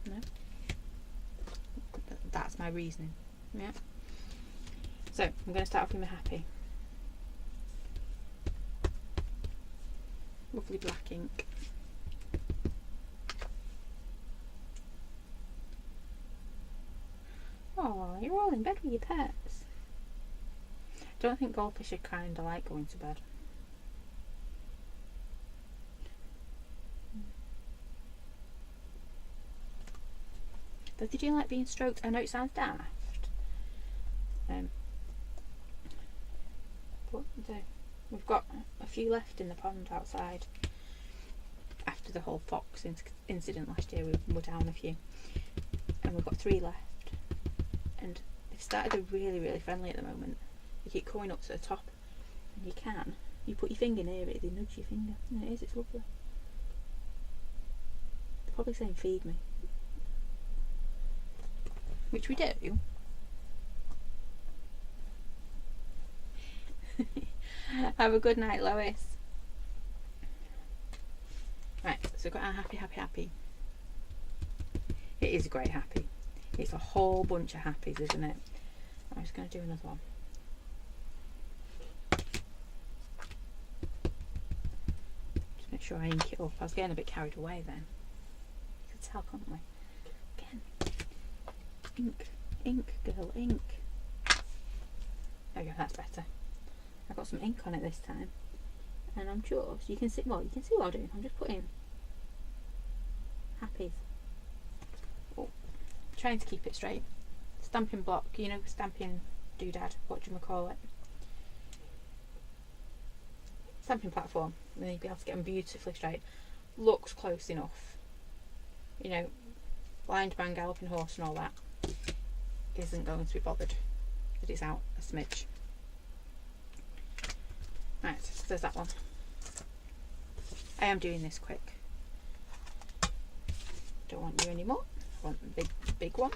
No? That's my reasoning. Yeah. So I'm going to start off with my happy. Lovely black ink. Oh, you're all in bed with your pets. I don't think goldfish are kind of like going to bed. But did you like being stroked? I know it sounds daft. But we've got a few left in the pond outside. After the whole fox incident last year, we were down a few. And we've got 3 left. And they've started to really, really friendly at the moment. They keep coming up to the top. And you put your finger near it, they nudge your finger. And it is, it's lovely. They're probably saying feed me. Which we do. Have a good night, Lois. Right, so we've got our happy, happy, happy. It is a great happy. It's a whole bunch of happies, isn't it? I'm just going to do another one. Just make sure I ink it up. I was getting a bit carried away then. You can tell, can't we? Again. Ink, ink, girl, ink. There we go, that's better. I got some ink on it this time, and I'm just, you can see, well, you can see what I'm doing. I'm just putting happies. Oh, trying to keep it straight. Stamping block, you know, stamping doodad, what do you call it? Stamping platform, and then you'll be able to get them beautifully straight. Looks close enough. You know, blind man, galloping horse and all that isn't going to be bothered that it's out a smidge. Right, so there's that one. I am doing this quick. Don't want you anymore. I want the big one.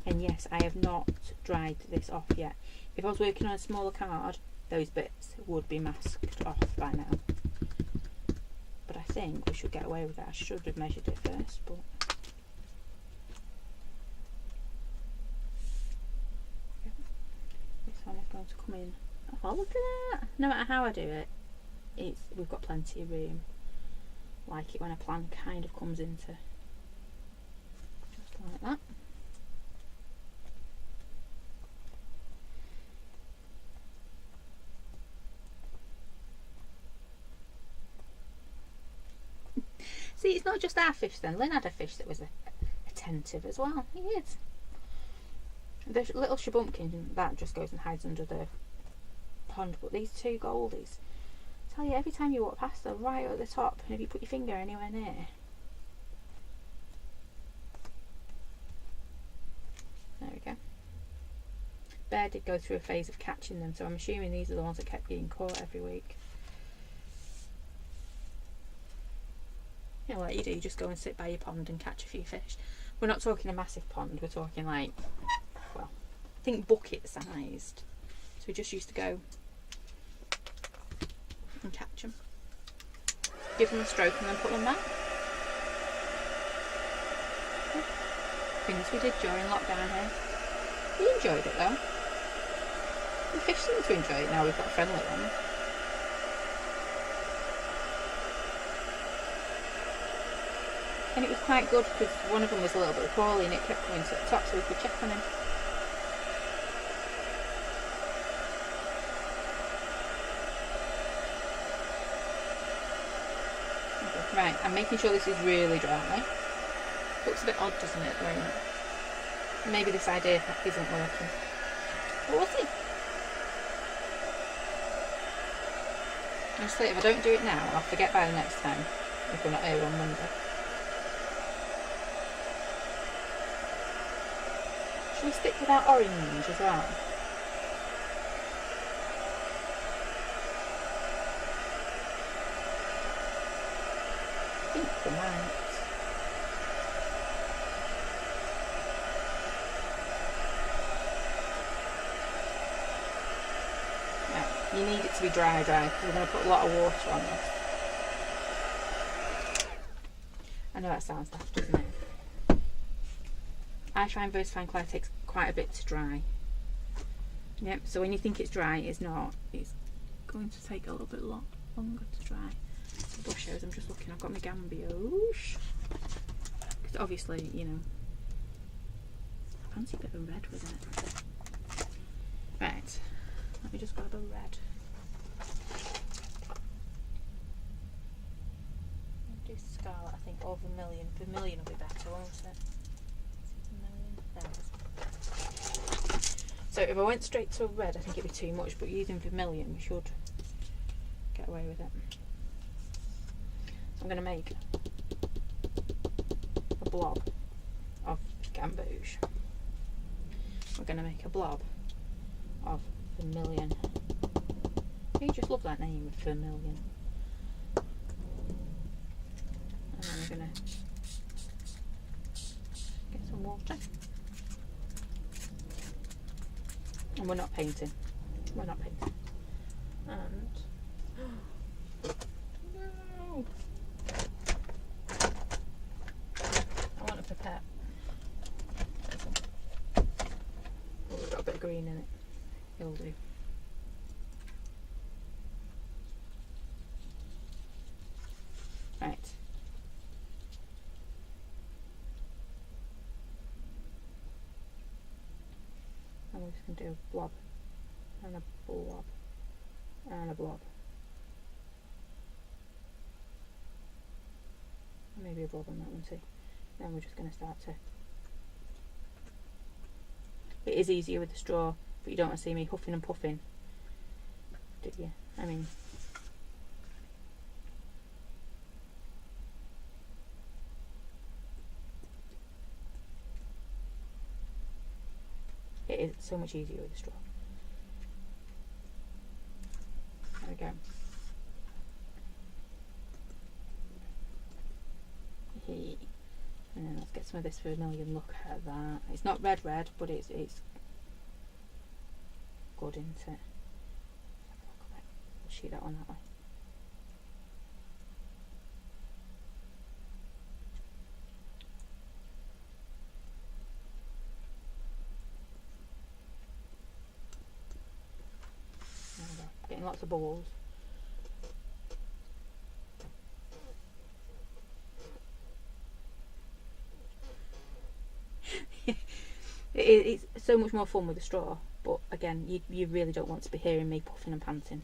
And yes, I have not dried this off yet. If I was working on a smaller card, those bits would be masked off by now. But I think we should get away with that. I should have measured it first, but this one is going to come in. Oh, look at that! No matter how I do it, we've got plenty of room. Like it when a plan kind of comes into just like that. See, it's not just our fish then. Lynn had a fish that was attentive as well. He is. The little shabumpkin, that just goes and hides under the pond. But these two goldies, I tell you, every time you walk past, they're right at the top. And if you put your finger anywhere near, there we go. Bear did go through a phase of catching them, so I'm assuming these are the ones that kept getting caught every week. You know, like you do, you just go and sit by your pond and catch a few fish. We're not talking a massive pond, we're talking like, well, I think bucket sized. So we just used to go and catch them, give them a stroke and then put them back. Things we did during lockdown here. We enjoyed it though. The fish seem to enjoy it now we've got friendly ones. And it was quite good because one of them was a little bit poorly and it kept coming to the top so we could check on him. Okay, right, I'm making sure this is really dry. Looks a bit odd, doesn't it, at the moment? Maybe this idea isn't working. But we'll see. Honestly, if I don't do it now, I'll forget by the next time if we're not here on Monday. Should we stick with our orange as well? I think we might. Yeah, you need it to be dry because we're going to put a lot of water on this. I know that sounds daft, doesn't it? I find VersaFine Clay takes quite a bit to dry. Yep, so when you think it's dry, it's not. It's going to take a little bit longer to dry. The bushes, I'm just looking, I've got my gambios. Because obviously, you know, I fancy a bit of red with it. Right, let me just grab a red. I'll do scarlet, I think, or vermilion. Vermilion will be better, won't it? So if I went straight to red, I think it'd be too much, but using vermilion, we should get away with it. So I'm going to make a blob of gamboge. We're going to make a blob of vermilion. You just love that name, vermilion. And then we're going to get some water. And we're not painting. We're not painting. And no, I want a pipette. Oh, we've got a bit of green in it. It'll do. Right. just going to do a blob and a blob and a blob. Maybe a blob on that one too. Then we're just going to start to... It is easier with the straw, but you don't want to see me huffing and puffing, do you? I mean... It is so much easier with the straw. There we go. And then let's get some of this vermilion. Look at that. It's not red, but it's good, isn't it? We'll shoot that one that way. There we go. Getting lots of bubbles. It's so much more fun with a straw, but again, you really don't want to be hearing me puffing and panting.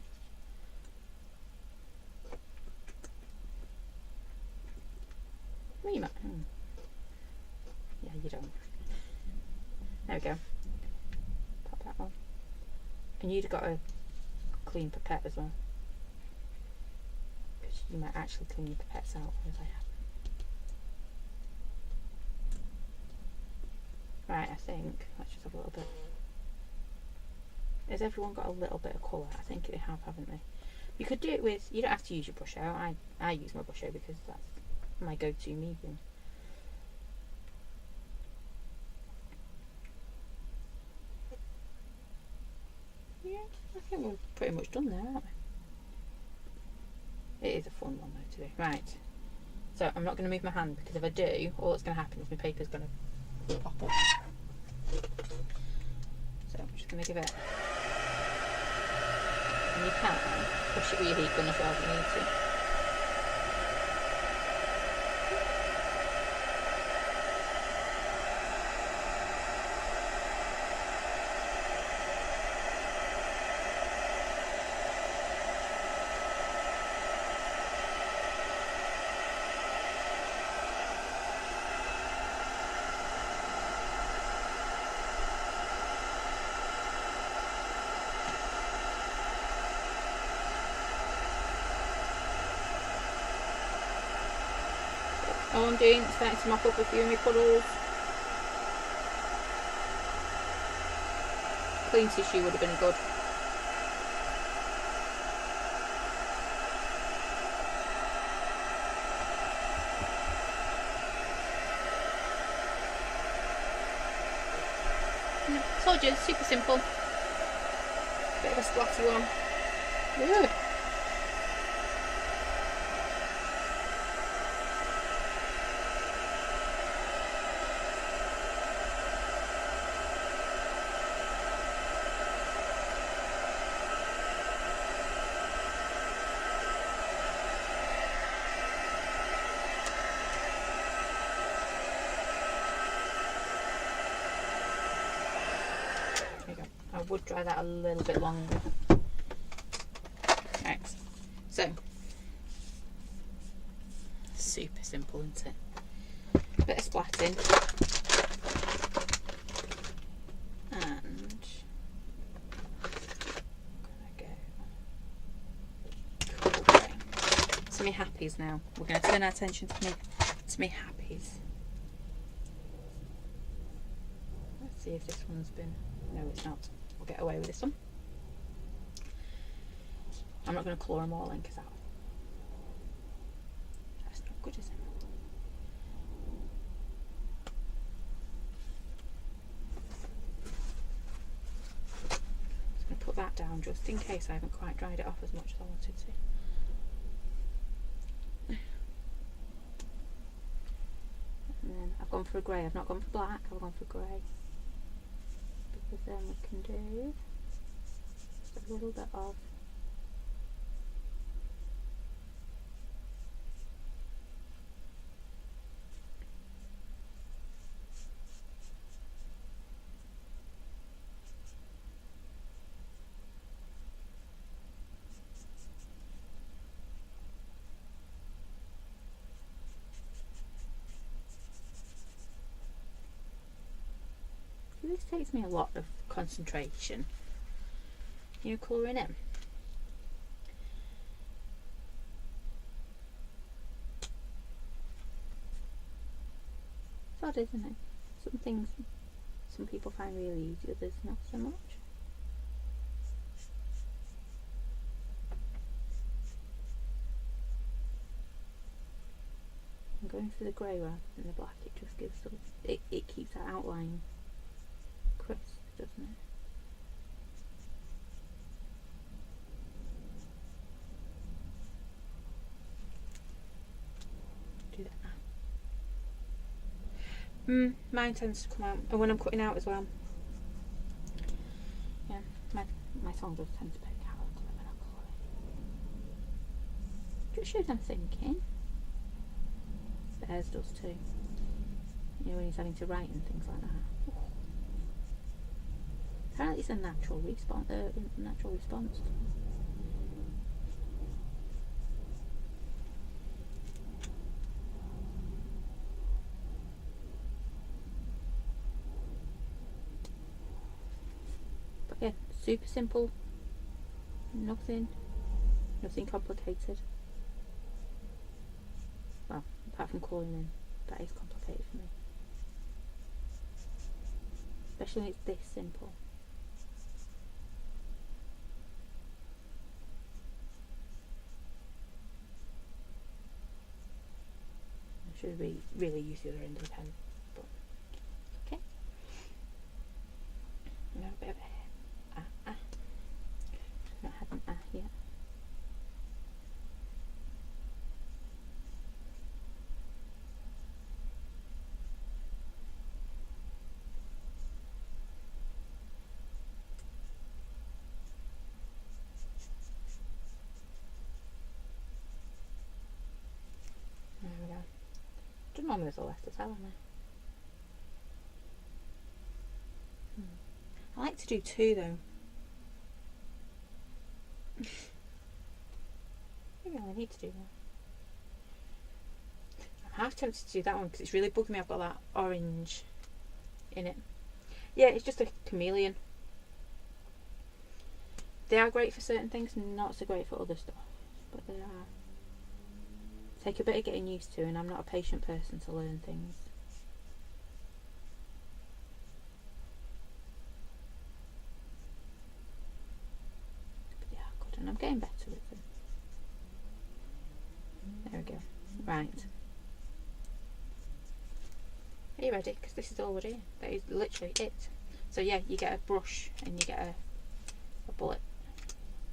Well, you might. Yeah, you don't. There we go. Pop that on. And you'd got a clean pipette as well, because you might actually clean your pipettes out, as I have. Right, I think, let's just have a little bit. Has everyone got a little bit of colour? I think they have, haven't they? You could do it with, you don't have to use your brush out. I use my brush out because that's my go-to medium. Yeah, I think we're pretty much done there, aren't we? It is a fun one though to do. Right, so I'm not going to move my hand, because if I do, all that's going to happen is my paper's going to pop up. So I'm just going to give it, and you can push it with your heat gun as well if you need to. All I'm doing is starting to mop up a few of my puddles. Clean tissue would have been good. Yeah, told you, super simple. Bit of a splatty one. Yeah. I would dry that a little bit longer. Right, so super simple, isn't it? Bit of splatting, and to me happies now. We're going to turn our attention to me happies. Let's see if this one's been. No, it's not. We'll get away with this one. I'm not going to claw them all in because that's not good, is it? Just going to put that down just in case I haven't quite dried it off as much as I wanted to. And then I've gone for a grey. I've not gone for black. I've gone for grey. Because then we can do just a little bit of This takes me a lot of concentration. You colouring in. It's odd, isn't it? Some things some people find really easy, others not so much. And going for the grey rather than the black, it just gives sort of, it keeps that outline crisp, doesn't it? Do that now. Mine tends to come out, and when I'm cutting out as well. Yeah, my tongue does tend to pick out a little bit when I'm colouring. Just shows I'm thinking. Theirs does too. You know, when he's having to write and things like that. Apparently it's a natural response. But yeah, super simple. Nothing complicated. Well, apart from colouring in, that is complicated for me. Especially when it's this simple. I should really use the other end of the pen, but okay. Now a bit of a not had an yet. There we go. Don't know there's a left to tell, am I? I like to do two though. Maybe I need to do that. I'm half tempted to do that one because it's really bugging me. I've got that orange in it. Yeah, it's just a chameleon. They are great for certain things, not so great for other stuff. But they are. Take a bit of getting used to, and I'm not a patient person to learn things. But they are good, and I'm getting better with them. There we go. Right. Are you ready? Because this is all we're doing. That is literally it. So yeah, you get a brush and you get a bullet,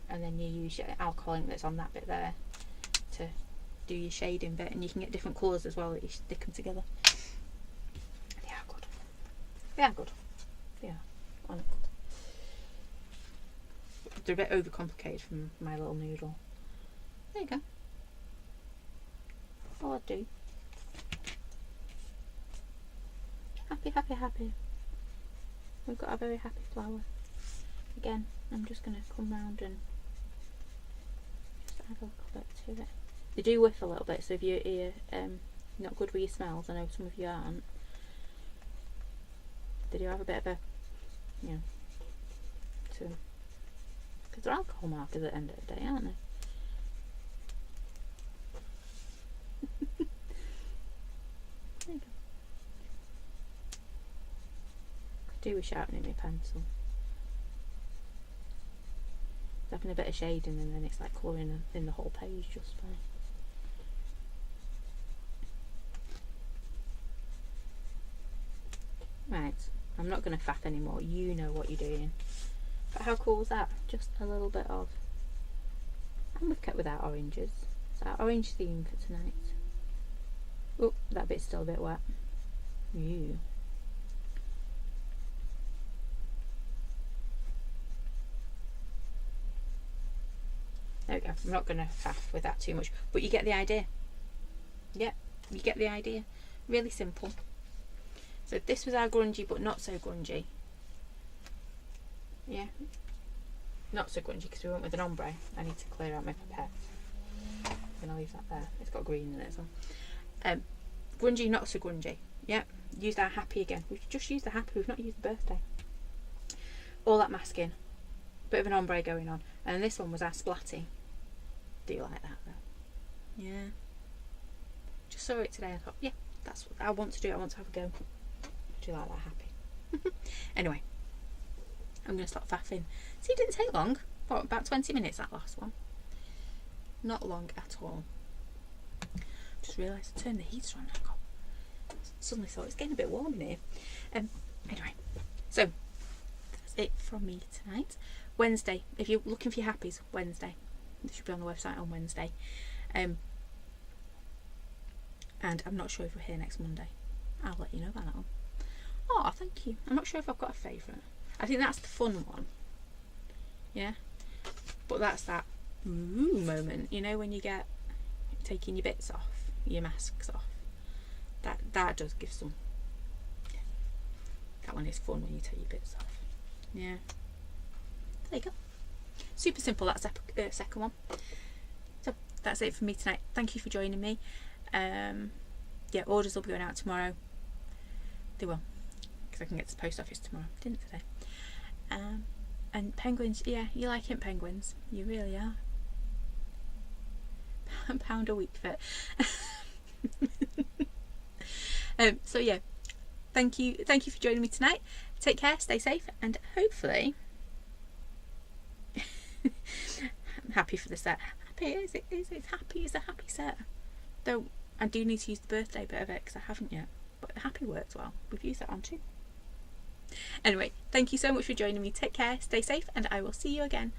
and then you use your alcohol ink that's on that bit there to do your shading bit, and you can get different colours as well that you stick them together. They are good. They are good. They are. Honestly. They're a bit overcomplicated from my little noodle. There you go. All I do. Happy, happy, happy. We've got a very happy flower. Again, I'm just going to come round and just add a little bit to it. They do whiff a little bit, so if you're not good with your smells, I know some of you aren't, they do have a bit of a, you know, because they're alcohol markers at the end of the day, aren't they? There you go. Could do with sharpening my pencil. Having a bit of shading, and then it's like colouring in the whole page just fine. Right, I'm not going to faff anymore, you know what you're doing. But how cool was that? Just a little bit of, and we've kept with our oranges. It's our orange theme for tonight. Oh, that bit's still a bit wet. Ew. There we go. I'm not going to faff with that too much, but you get the idea. Yeah, you get the idea. Really simple. So this was our grungy, but not so grungy. Yeah, not so grungy because we went with an ombre. I need to clear out my pipette. I'm going to leave that there. It's got green in it as well. Grungy, not so grungy. Yep, used our happy again. We've just used the happy, we've not used the birthday. All that masking. Bit of an ombre going on. And this one was our splatty. Do you like that though? Yeah. Just saw it today and I thought, yeah, that's what I want to do. I want to have a go. Do you like that happy? Anyway, I'm going to stop faffing. See, it didn't take long. What, about 20 minutes that last one? Not long at all. Just realised I turned the heater on. I suddenly thought it's getting a bit warm in here. Anyway, so that's it from me tonight. Wednesday, if you're looking for your happies, Wednesday. It should be on the website on Wednesday. And I'm not sure if we're here next Monday. I'll let you know that now. Oh, thank you. I'm not sure if I've got a favourite. I think that's the fun one. Yeah. But that's that ooh moment, you know, when you get taking your bits off, your masks off. That does give some. Yeah. That one is fun when you take your bits off. Yeah. There you go. Super simple, that's the second one. So that's it for me tonight. Thank you for joining me. Yeah, orders will be going out tomorrow. They will, because I can get to the post office tomorrow. Didn't today. And penguins, yeah, you like it, penguins. You really are. £1 a week fit. So yeah, thank you for joining me tonight. Take care, stay safe, and hopefully I'm happy for the set. Happy it's happy. It's a happy set. Though I do need to use the birthday bit of it because I haven't yet. But happy works well. We've used that on too. Anyway, thank you so much for joining me. Take care, stay safe, and I will see you again